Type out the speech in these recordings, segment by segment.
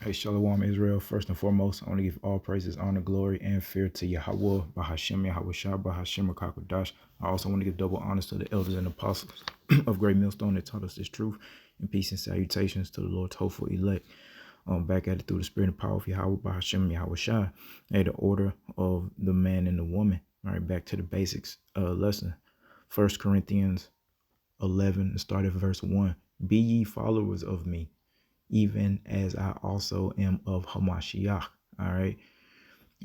Hey, Shalom Israel. First and foremost, I want to give all praises, honor, glory, and fear to Yahweh, Bahashem, Yahweh Shah, Bahashem, Kakadash. I also want to give double honors to the elders and apostles of Great Millstone that taught us this truth, and peace and salutations to the Lord's hopeful elect. Back at it through the spirit and power of Yahweh, Bahashem, Yahweh Shah. Hey, the order of the man and the woman. All right, back to the basics lesson. 1 Corinthians 11, and start at verse 1. Be ye followers of me, even as I also am of Hamashiach. All right.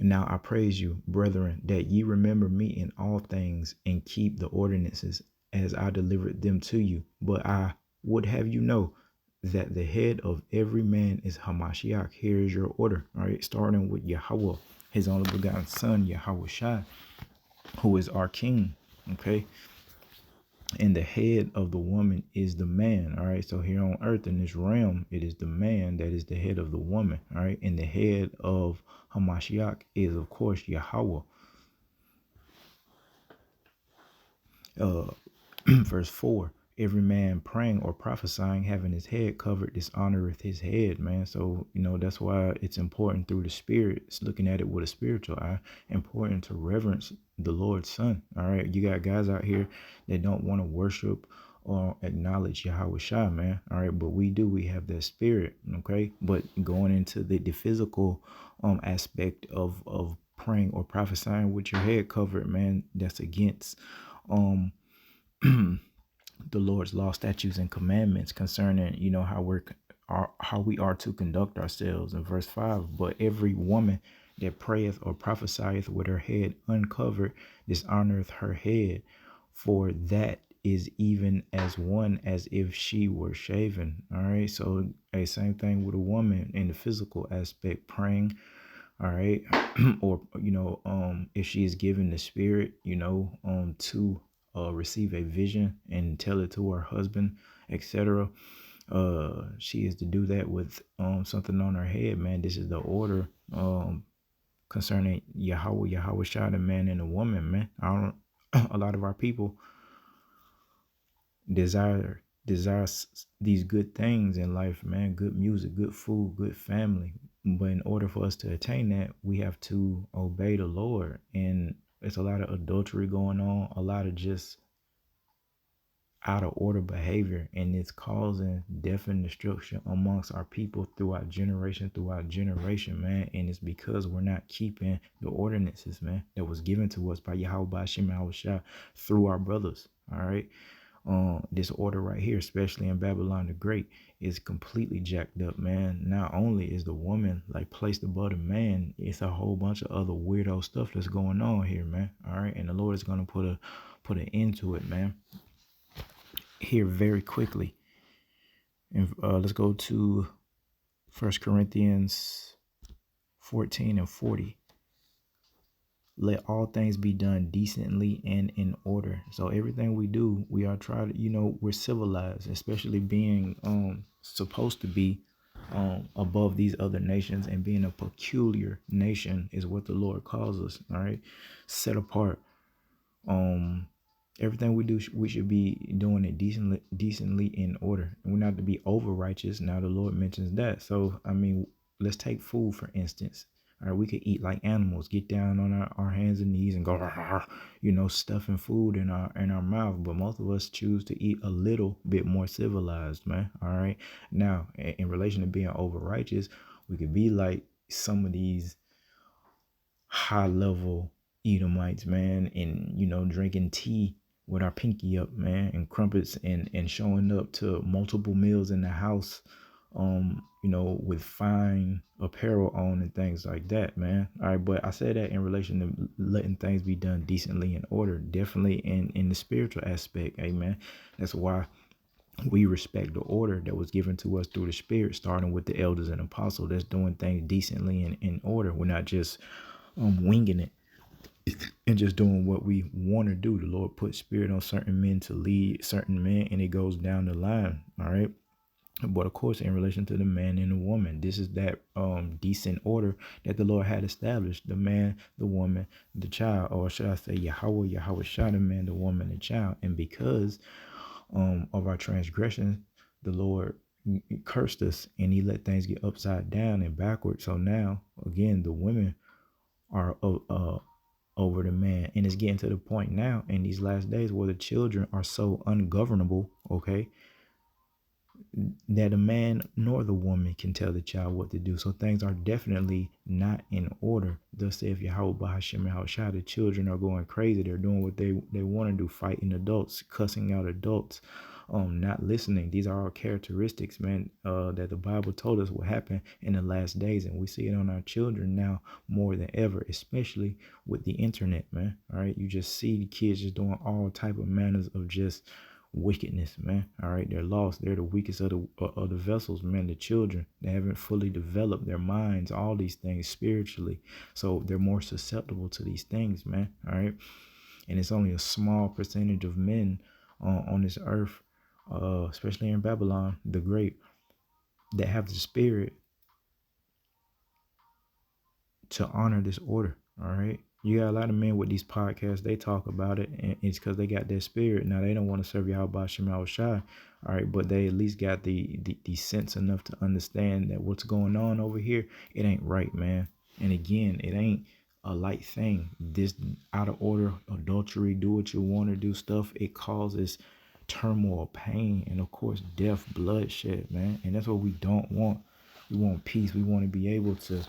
And now I praise you, brethren, that ye remember me in all things and keep the ordinances as I delivered them to you. But I would have you know that the head of every man is Hamashiach. Here is your order. All right. Starting with Yahweh, his only begotten son, Yahweh Shai, who is our king. Okay. And the head of the woman is the man. All right. So here on earth in this realm, it is the man that is the head of the woman. All right. And the head of Hamashiach is, of course, Yahweh. Verse 4. Every man praying or prophesying, having his head covered, dishonoreth his head, man. So, that's why it's important through the spirit. It's looking at it with a spiritual eye. Important to reverence the Lord's son. All right. You got guys out here that don't want to worship or acknowledge Yahweh Shai, man. All right. But we do. We have that spirit. Okay. But going into the physical aspect of praying or prophesying with your head covered, man, that's against the Lord's law, statutes, and commandments concerning, how we are to conduct ourselves. In verse 5, but every woman that prayeth or prophesieth with her head uncovered dishonoreth her head, for that is even as one as if she were shaven. All right. So same thing with a woman in the physical aspect, praying. All right. Or, if she is given the spirit, to receive a vision and tell it to her husband, etc. She is to do that with something on her head, man. This is the order concerning Yahweh Shai, the man and the woman, man. I don't a lot of our people desire these good things in life, man. Good music, good food, good family. But in order for us to attain that, we have to obey the Lord. And it's a lot of adultery going on, a lot of just out of order behavior, and it's causing death and destruction amongst our people throughout generation, man. And it's because we're not keeping the ordinances, man, that was given to us by Yahweh Bashim Yahweh Shah through our brothers. All right. This order right here, especially in Babylon the Great, is completely jacked up, man. Not only is the woman like placed above the man, it's a whole bunch of other weirdo stuff that's going on here, man. All right. And the Lord is going to put an end to it, man, here very quickly. And let's go to 1 Corinthians 14 and 40. Let all things be done decently and in order. So everything we do, we are trying to, we're civilized, especially being supposed to be above these other nations, and being a peculiar nation is what the Lord calls us. All right. Set apart. Everything we do, we should be doing it decently in order. And we're not to be over righteous. Now the Lord mentions that. So, let's take food, for instance. All right, we could eat like animals, get down on our hands and knees and go, stuffing food in our mouth. But most of us choose to eat a little bit more civilized, man. All right. Now, in relation to being over righteous, we could be like some of these high level Edomites, man, and, drinking tea with our pinky up, man, and crumpets, and showing up to multiple meals in the house, with fine apparel on and things like that, man. All right, but I say that in relation to letting things be done decently in order, definitely in the spiritual aspect, amen. That's why we respect the order that was given to us through the spirit, starting with the elders and apostles that's doing things decently and in order. We're not just winging it and just doing what we want to do. The Lord put spirit on certain men to lead certain men, and it goes down the line. All right. But of course, in relation to the man and the woman, this is that decent order that the Lord had established: the man, the woman, the child, or should I say Yahweh Shai, the man, the woman, the child. And because of our transgressions, the Lord cursed us, and he let things get upside down and backward. So now, again, the women are over the man, and it's getting to the point now in these last days where the children are so ungovernable, okay, that a man nor the woman can tell the child what to do. So things are definitely not in order. Thus saith Yahweh Bahashim Yahushua, the children are going crazy. They're doing what they want to do, fighting adults, cussing out adults, not listening. These are all characteristics, man, that the Bible told us will happen in the last days. And we see it on our children now more than ever, especially with the internet, man. All right. You just see the kids just doing all type of manners of just wickedness, man. All right, they're lost. They're the weakest of the vessels, man. The children, they haven't fully developed their minds, all these things spiritually, so they're more susceptible to these things, man. All right, and it's only a small percentage of men on this earth, especially in Babylon the Great, that have the spirit to honor this order. All right. You got a lot of men with these podcasts, they talk about it, and it's because they got their spirit. Now, they don't want to serve Yahweh Shema Shai, all right, but they at least got the sense enough to understand that what's going on over here, it ain't right, man. And again, it ain't a light thing. This out of order, adultery, do what you want to do stuff, it causes turmoil, pain, and of course, death, bloodshed, man. And that's what we don't want. We want peace. We want to be able to,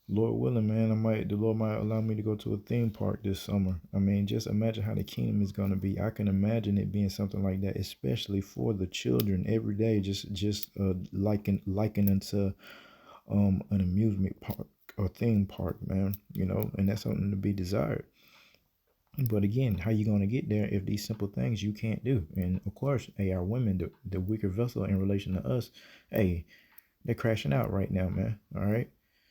Lord willing, man, the Lord might allow me to go to a theme park this summer. I mean, just imagine how the kingdom is going to be. I can imagine it being something like that, especially for the children every day, just liken into an amusement park or theme park, man, and that's something to be desired. But again, how you going to get there if these simple things you can't do? And of course, hey, our women, the weaker vessel in relation to us, hey, they're crashing out right now, man. All right.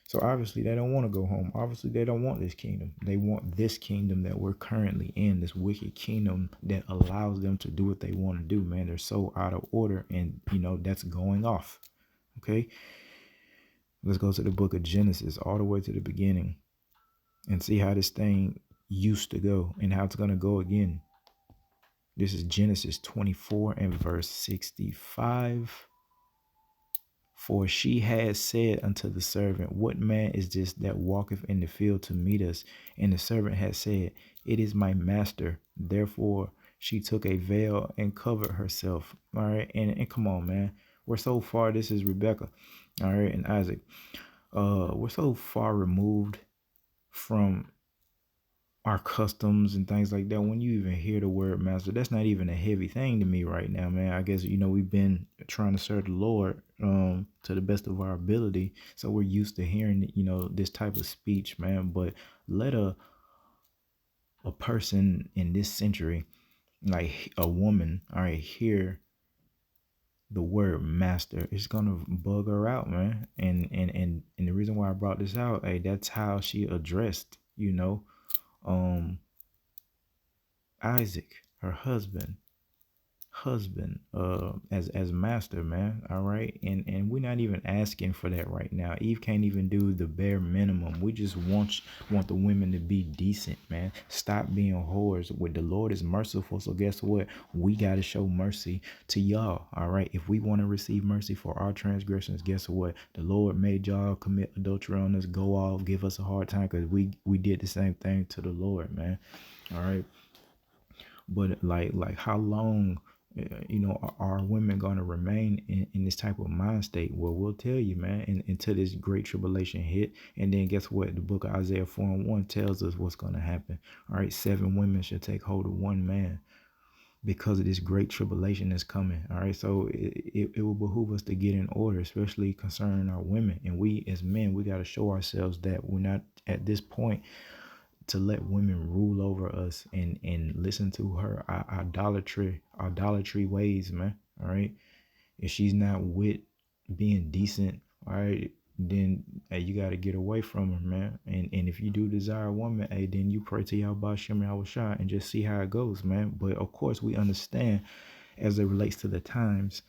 So obviously they don't want to go home. Obviously they don't want this kingdom. They want this kingdom that we're currently in, this wicked kingdom that allows them to do what they want to do, man. They're so out of order, and that's going off. Okay. Let's go to the book of Genesis, all the way to the beginning, and see how this thing used to go and how it's going to go again. This is Genesis 24 and verse 65. For she had said unto the servant, What man is this that walketh in the field to meet us? And the servant had said, It is my master. Therefore she took a veil and covered herself. All right. And come on, man. We're so far. This is Rebecca. All right. And Isaac. We're so far removed from our customs and things like that. When you even hear the word master, that's not even a heavy thing to me right now, man. I guess we've been trying to serve the Lord to the best of our ability, so we're used to hearing this type of speech, man. But let a person in this century, like a woman, all right, hear the word master, it's gonna bug her out, man. And the reason why I brought this out, hey, that's how she addressed Isaac, her husband, as master, man. All right. And we're not even asking for that right now. Eve can't even do the bare minimum. We just want the women to be decent, man. Stop being whores. With the Lord is merciful. So guess what? We got to show mercy to y'all. All right. If we want to receive mercy for our transgressions, guess what? The Lord made y'all commit adultery on us, go off, give us a hard time, because we did the same thing to the Lord, man. All right. But like how long are women going to remain in this type of mind state? Well, we'll tell you, man, until this great tribulation hit. And then guess what? The book of Isaiah 4:1 tells us what's going to happen. All right, 7 women should take hold of 1 man because of this great tribulation that's coming. All right, so it will behoove us to get in order, especially concerning our women. And we as men, we got to show ourselves that we're not at this point to let women rule over us and listen to her idolatry ways, man. All right. If she's not with being decent, all right, then hey, you got to get away from her, man. And if you do desire a woman, hey, then you pray to Yahweh Shem Yahushua and just see how it goes, man. But of course, we understand as it relates to the times,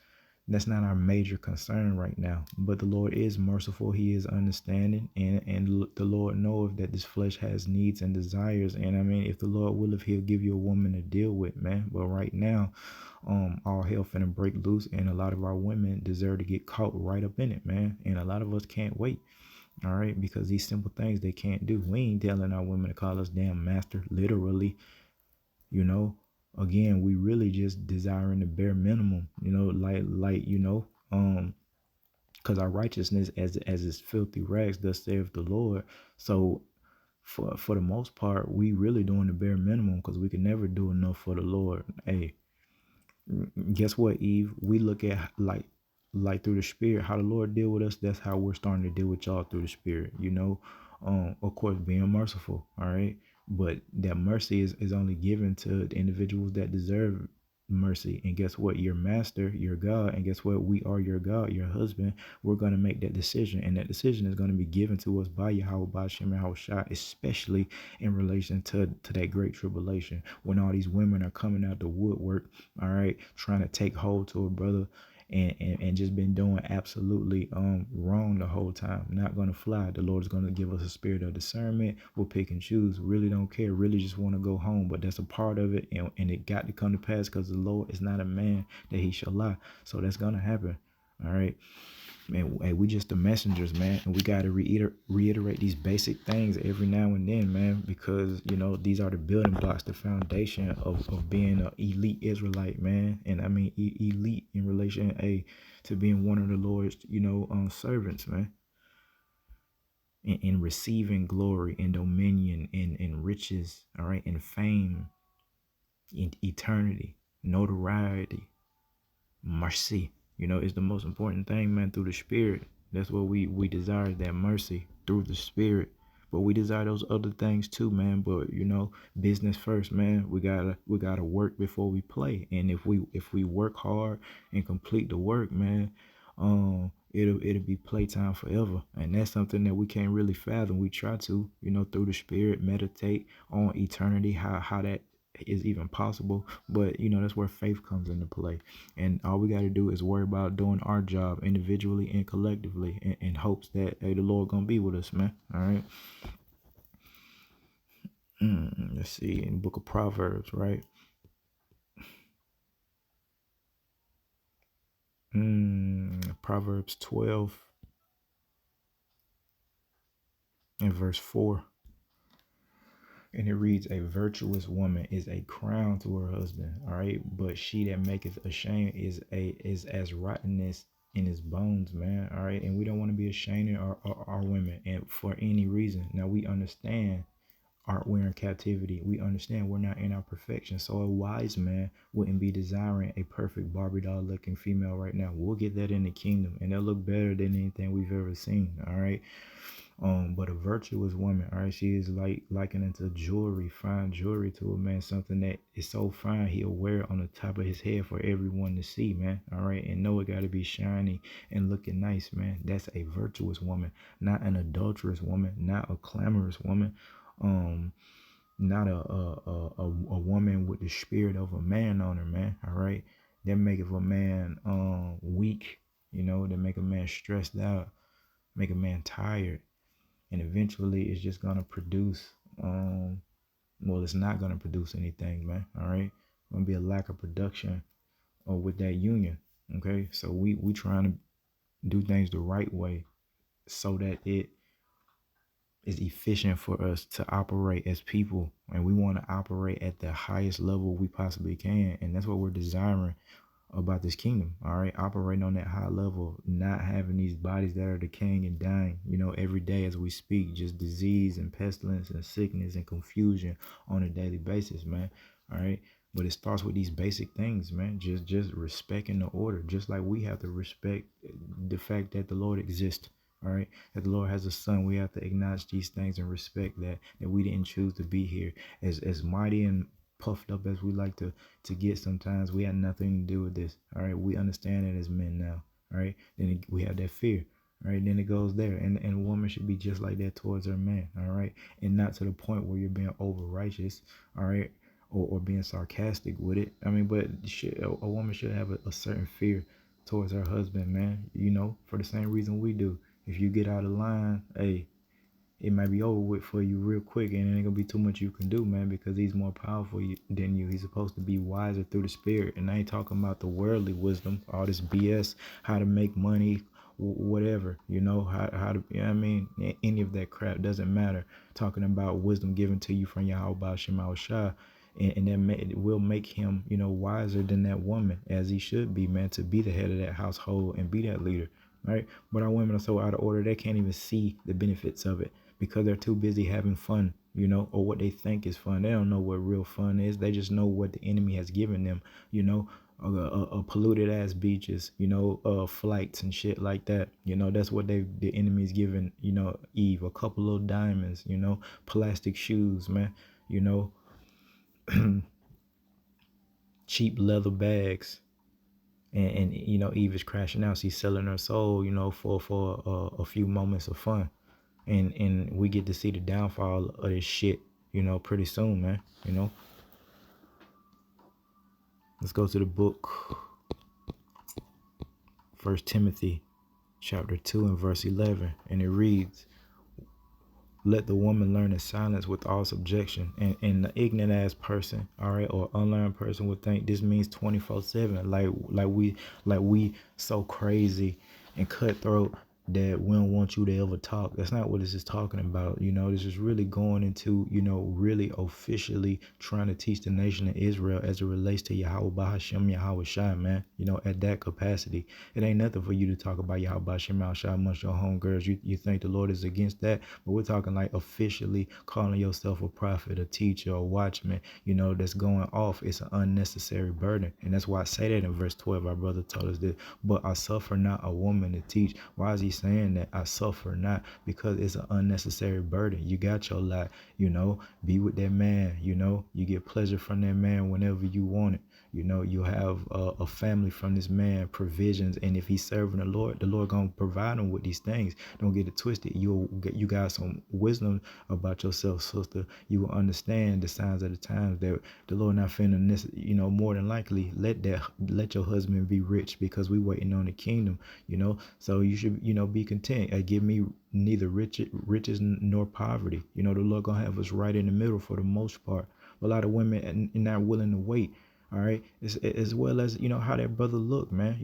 that's not our major concern right now. But the Lord is merciful. He is understanding. And the Lord knows that this flesh has needs and desires. And I mean, if the Lord will, if he'll give you a woman to deal with, man. But right now, all hell finna break loose, and a lot of our women deserve to get caught right up in it, man. And a lot of us can't wait. All right, because these simple things they can't do. We ain't telling our women to call us damn master, literally. You know, again, we really just desiring the bare minimum. Because our righteousness as is filthy rags, thus saith the Lord. So for the most part, we really doing the bare minimum because we can never do enough for the Lord. Hey, guess what, Eve? We look at like through the spirit how the Lord deal with us. That's how we're starting to deal with y'all through the spirit. Of course, being merciful. All right, but that mercy is only given to the individuals that deserve mercy. And guess what? Your master, your God, and guess what? We are your God, your husband. We're gonna make that decision, and that decision is gonna be given to us by Yahweh, by Shem and Shai, especially in relation to that great tribulation when all these women are coming out the woodwork, all right, trying to take hold to a brother and just been doing absolutely wrong the whole time. Not gonna fly. The Lord is gonna give us a spirit of discernment. We'll pick and choose. Really don't care. Really just want to go home. But that's a part of it, and it got to come to pass because the Lord is not a man that he shall lie. So that's gonna happen. All right. Man, hey, we just the messengers, man, and we got to reiterate these basic things every now and then, man, because these are the building blocks, the foundation of being an elite Israelite, man. And I mean elite in relation to being one of the Lord's servants, man, in receiving glory and dominion and riches, all right, and fame, in eternity, notoriety, mercy, is the most important thing, man. Through the spirit, that's what we desire, that mercy through the spirit. But we desire those other things too, man. But business first, man. We gotta work before we play. And if we work hard and complete the work, man, it'll be playtime forever. And that's something that we can't really fathom. We try to, through the spirit, meditate on eternity, how that is even possible. But that's where faith comes into play. And all we got to do is worry about doing our job individually and collectively in hopes that, hey, the Lord gonna be with us, man. All right. Let's see, in the book of Proverbs, right? Proverbs 12 and verse 4. And it reads, a virtuous woman is a crown to her husband, all right, but she that maketh ashamed is as rottenness in his bones, man. All right. And we don't want to be ashamed of our women, and for any reason. Now we understand, aren't we in captivity? We understand we're not in our perfection. So a wise man wouldn't be desiring a perfect Barbie doll looking female right now. We'll get that in the kingdom, and they'll look better than anything we've ever seen. All right. But a virtuous woman, all right, she is likened into jewelry, fine jewelry to a man, something that is so fine he'll wear it on the top of his head for everyone to see, man. All right, and know it got to be shiny and looking nice, man. That's a virtuous woman, not an adulterous woman, not a clamorous woman, not a woman with the spirit of a man on her, man. All right, that make a man weak, that make a man stressed out, make a man tired, and eventually it's just gonna produce it's not gonna produce anything, man. All right, gonna be a lack of production with that union. Okay, so we trying to do things the right way so that it is efficient for us to operate as people, and we want to operate at the highest level we possibly can, and that's what we're desiring about this kingdom. All right, operating on that high level, not having these bodies that are decaying and dying, every day as we speak, just disease and pestilence and sickness and confusion on a daily basis, man. All right, but it starts with these basic things, man. Just respecting the order, just like we have to respect the fact that the Lord exists. All right, that the Lord has a son. We have to acknowledge these things and respect that we didn't choose to be here. As mighty and puffed up as we like to get sometimes, we had nothing to do with this. All right, we understand it as men now. All right, then we have that fear. All right, then it goes there, and a woman should be just like that towards her man. All right, and not to the point where you're being over righteous. All right, or being sarcastic with it. I mean, but a woman should have a certain fear towards her husband, man. For the same reason we do. If you get out of line, hey, it might be over with for you real quick, and it ain't gonna be too much you can do, man, because he's more powerful than you. He's supposed to be wiser through the spirit, and I ain't talking about the worldly wisdom, all this BS, how to make money, whatever, how to, you know what I mean, any of that crap doesn't matter. Talking about wisdom given to you from Yahweh Shema Shah, and it will make him, wiser than that woman, as he should be, man, to be the head of that household and be that leader, right? But our women are so out of order, they can't even see the benefits of it because they're too busy having fun, or what they think is fun. They don't know what real fun is. They just know what the enemy has given them, polluted ass beaches, flights and shit like that. That's what the enemy's given, Eve, a couple of diamonds, plastic shoes, man, you know, cheap leather bags. And Eve is crashing out. She's selling her soul, for a few moments of fun, and we get to see the downfall of this shit, pretty soon, man. Let's go to the book, 1 Timothy chapter 2 and verse 11, and it reads, "Let the woman learn in silence with all subjection." And the ignorant ass person, all right, or unlearned person would think this means 24/7, like we so crazy and cutthroat that we don't want you to ever talk. That's not what this is talking about. This is really going into, really officially trying to teach the nation of Israel as it relates to Yahweh Bahashem, Yahweh Shai, man. At that capacity. It ain't nothing for you to talk about Yahweh Bahashem, Shai amongst your homegirls. You think the Lord is against that? But we're talking like officially calling yourself a prophet, a teacher, a watchman, that's going off. It's an unnecessary burden. And that's why I say that in verse 12. Our brother told us this. But I suffer not a woman to teach. Why is he saying that? I suffer not, because it's an unnecessary burden. You got your lot, be with that man, you get pleasure from that man whenever you want it. You have a family from this man, provisions, and if he's serving the Lord gonna provide him with these things. Don't get it twisted. You got some wisdom about yourself, sister. You will understand the signs of the times that the Lord not finna, more than likely let your husband be rich, because we waiting on the kingdom. So you should, be content. Give me neither riches nor poverty. The Lord gonna have us right in the middle for the most part. A lot of women are not willing to wait. All right, as well as how that brother look, man.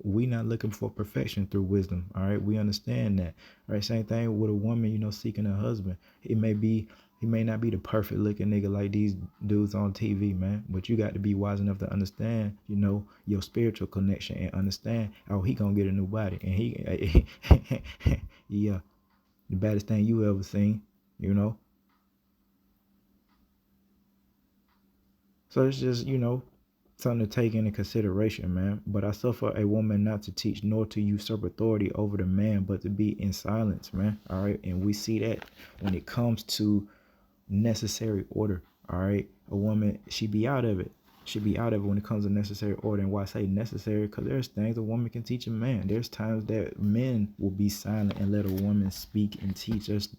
We not looking for perfection through wisdom. All right, we understand that. All right, same thing with a woman, seeking a husband. He may not be the perfect looking nigga like these dudes on TV, man. But you got to be wise enough to understand, your spiritual connection, and understand, oh, he gonna get a new body, and he, yeah, the baddest thing you ever seen, So it's just, something to take into consideration, man. But I suffer a woman not to teach nor to usurp authority over the man, but to be in silence, man. All right. And we see that when it comes to necessary order. All right. A woman, she be out of it. She be out of it when it comes to necessary order. And why I say necessary? Because there's things a woman can teach a man. There's times that men will be silent and let a woman speak and teach us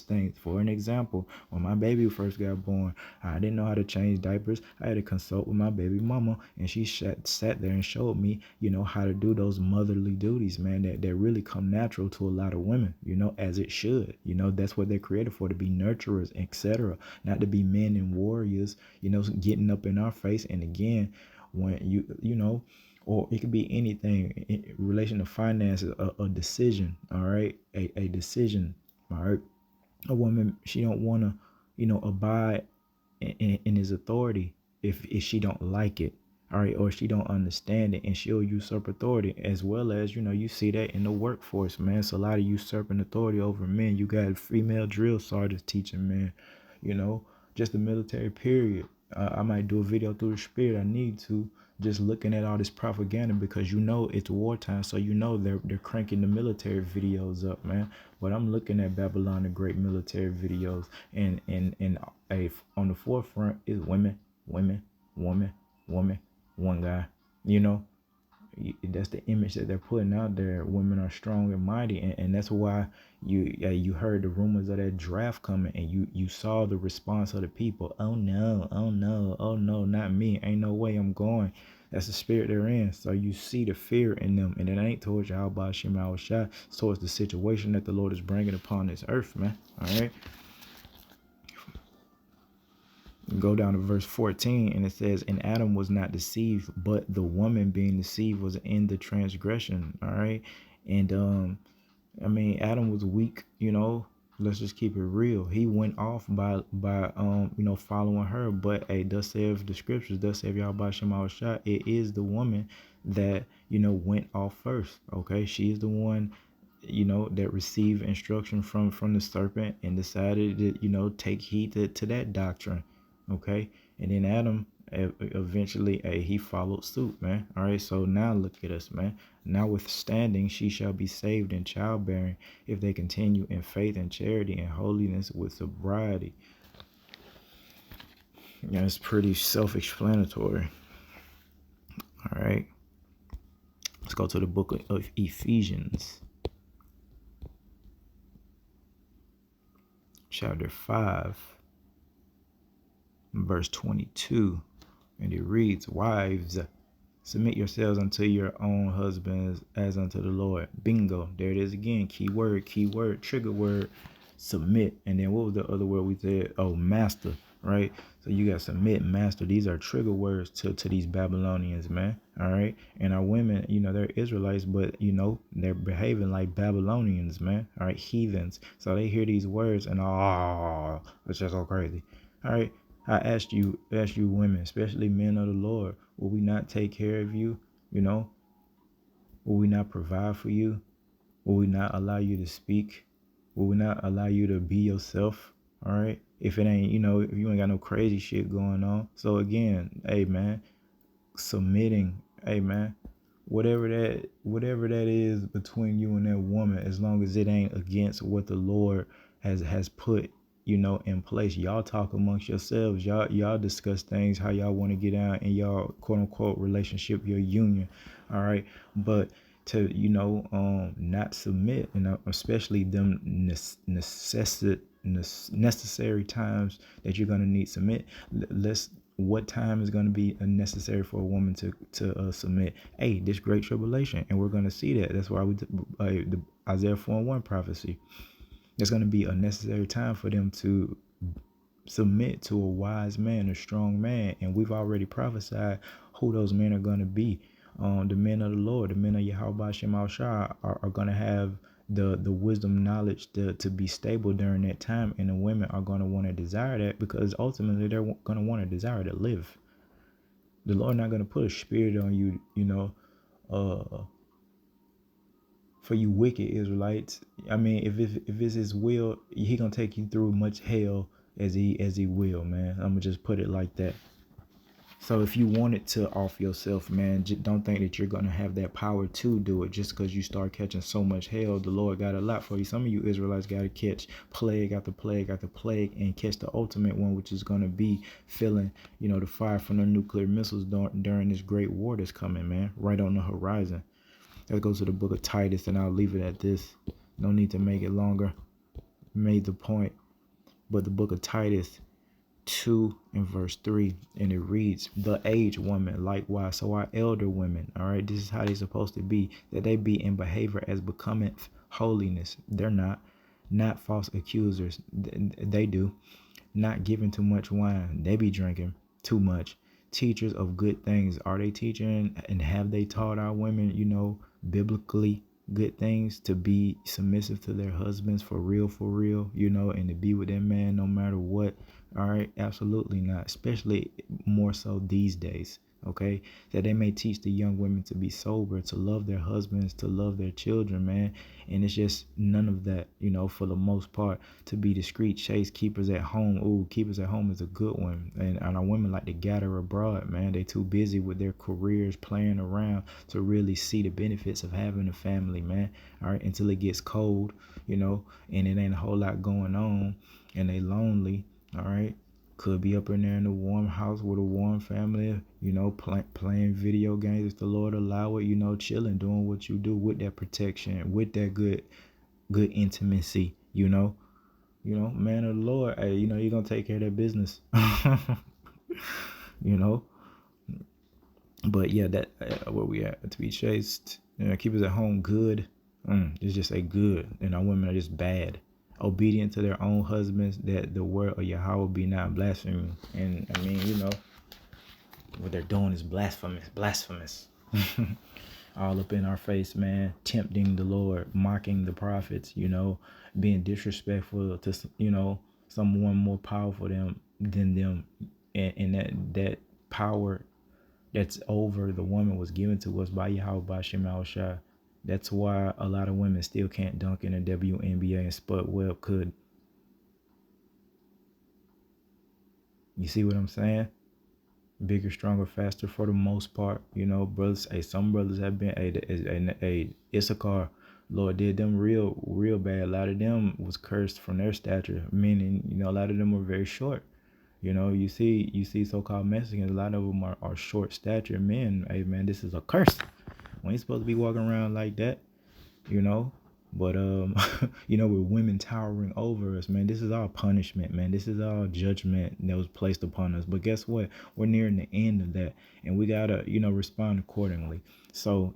things. For an example, when my baby first got born, I didn't know how to change diapers. I had to consult with my baby mama, and she sat there and showed me, how to do those motherly duties, man, that really come natural to a lot of women, as it should. That's what they're created for, to be nurturers, etc. Not to be men and warriors, getting up in our face. And again, when or it could be anything in relation to finances, a decision, all right, a decision, all right. A woman, she don't want to, abide in his authority if she don't like it, all right, or she don't understand it, and she'll usurp authority. As well as, you see that in the workforce, man. It's a lot of usurping authority over men. You got female drill sergeants teaching men, just the military period. I might do a video through the spirit. I need to, just looking at all this propaganda, because it's wartime, so they're cranking the military videos up, man. But I'm looking at Babylon the Great military videos, and on the forefront is women, women, woman, woman, one guy. That's the image that they're putting out there. Women are strong and mighty, and that's why you heard the rumors of that draft coming, and you saw the response of the people. Oh no, oh no, oh no, not me, ain't no way I'm going. That's the spirit they're in. So you see the fear in them, and it ain't towards Yahweh Shema Shai. It's towards the situation that the Lord is bringing upon this earth, man. All right. Go down to verse 14, and it says, and Adam was not deceived, but the woman being deceived was in the transgression. All right. And I mean, Adam was weak, let's just keep it real. He went off by following her. But hey, thus saith the scriptures, thus saith Yahweh Shema Shai, it is the woman that went off first. Okay, she is the one that received instruction from the serpent and decided to take heed to that doctrine. Okay, and then Adam eventually he followed suit, man. All right, so now look at us, man. Notwithstanding, she shall be saved in childbearing if they continue in faith and charity and holiness with sobriety. Yeah, it's pretty self-explanatory. All right, let's go to the book of Ephesians, chapter 5, verse 22, and it reads, wives, submit yourselves unto your own husbands as unto the Lord. Bingo. There it is again. Key word, trigger word, submit. And then what was the other word we said? Oh, master, right? So you got submit, master. These are trigger words to these Babylonians, man. All right. And our women, they're Israelites, but, they're behaving like Babylonians, man. All right. Heathens. So they hear these words and, it's just so crazy. All right. I asked you women, especially men of the Lord, will we not take care of you? Will we not provide for you? Will we not allow you to speak? Will we not allow you to be yourself? All right. If it ain't, if you ain't got no crazy shit going on. So again, hey man, submitting, hey man, whatever that is between you and that woman, as long as it ain't against what the Lord has put in place. Y'all talk amongst yourselves. Y'all discuss things, how y'all want to get out in y'all quote unquote relationship, your union. All right. But to not submit, especially them necessary times that you're going to need submit. What time is going to be necessary for a woman to submit? Hey, this great tribulation, and we're going to see that. That's why the Isaiah 4:1 prophecy. There's going to be a necessary time for them to submit to a wise man, a strong man, and we've already prophesied who those men are going to be. The men of the Lord, the men of Yahweh Shema Shai are going to have the wisdom, knowledge to be stable during that time, and the women are going to want to desire that, because ultimately they're going to want to desire to live. The Lord not going to put a spirit on you, for you wicked Israelites. I mean, if it's his will, he gonna take you through much hell as he will, man. I'm gonna just put it like that. So if you wanted to off yourself, man, just don't think that you're gonna have that power to do it just because you start catching so much hell. The Lord got a lot for you. Some of you Israelites got to catch plague after plague after plague and catch the ultimate one, which is gonna be feeling, the fire from the nuclear missiles during this great war that's coming, man, right on the horizon. Let's go to the book of Titus, and I'll leave it at this. No need to make it longer. Made the point. But the book of Titus 2 and verse 3, and it reads, the aged woman likewise, so our elder women, all right, this is how they're supposed to be, that they be in behavior as becometh holiness. They're not false accusers. They do. Not giving too much wine. They be drinking too much. Teachers of good things. Are they teaching, and have they taught our women, biblically good things, to be submissive to their husbands for real, and to be with their man no matter what? All right, absolutely not, especially more so these days. Okay, that they may teach the young women to be sober, to love their husbands, to love their children, man. And it's just none of that, for the most part. To be discreet, chaste, keepers at home. Ooh, keepers at home is a good one. And our women like to gather abroad, man. They too busy with their careers, playing around, to really see the benefits of having a family, man. All right, until it gets cold, and it ain't a whole lot going on, and they lonely. All right. Could be up in there in a warm house with a warm family, playing video games if the Lord allow it, chilling, doing what you do with that protection, with that good intimacy, man of the Lord, hey, you're going to take care of that business, But yeah, that where we at, to be chaste, keep us at home good. It's just a good, and our women are just bad, obedient to their own husbands, that the word of Yahweh be not blasphemy. And I mean, what they're doing is blasphemous. All up in our face, man, tempting the Lord, mocking the prophets, being disrespectful to, someone more powerful than them. And that power that's over the woman was given to us by Yahweh, by Shema Shai. That's why a lot of women still can't dunk in the WNBA and Spud Webb could. You see what I'm saying? Bigger, stronger, faster for the most part. Brothers. Hey, some brothers have been a Issachar. Lord did them real bad. A lot of them was cursed from their stature, meaning a lot of them were very short. You see so-called Mexicans. A lot of them are short stature men. Hey man, this is a curse. We ain't supposed to be walking around like that you know. But with women towering over us, man, this is all punishment, man. This is all judgment that was placed upon us. But guess what? We're nearing the end of that, and we gotta, respond accordingly. So,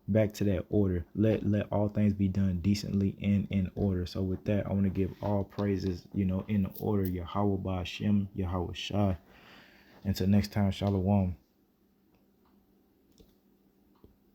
back to that order. Let all things be done decently and in order. So with that, I want to give all praises, in order. Yahweh Ba'Shem, Yahweh Shai. Until next time, Shalom.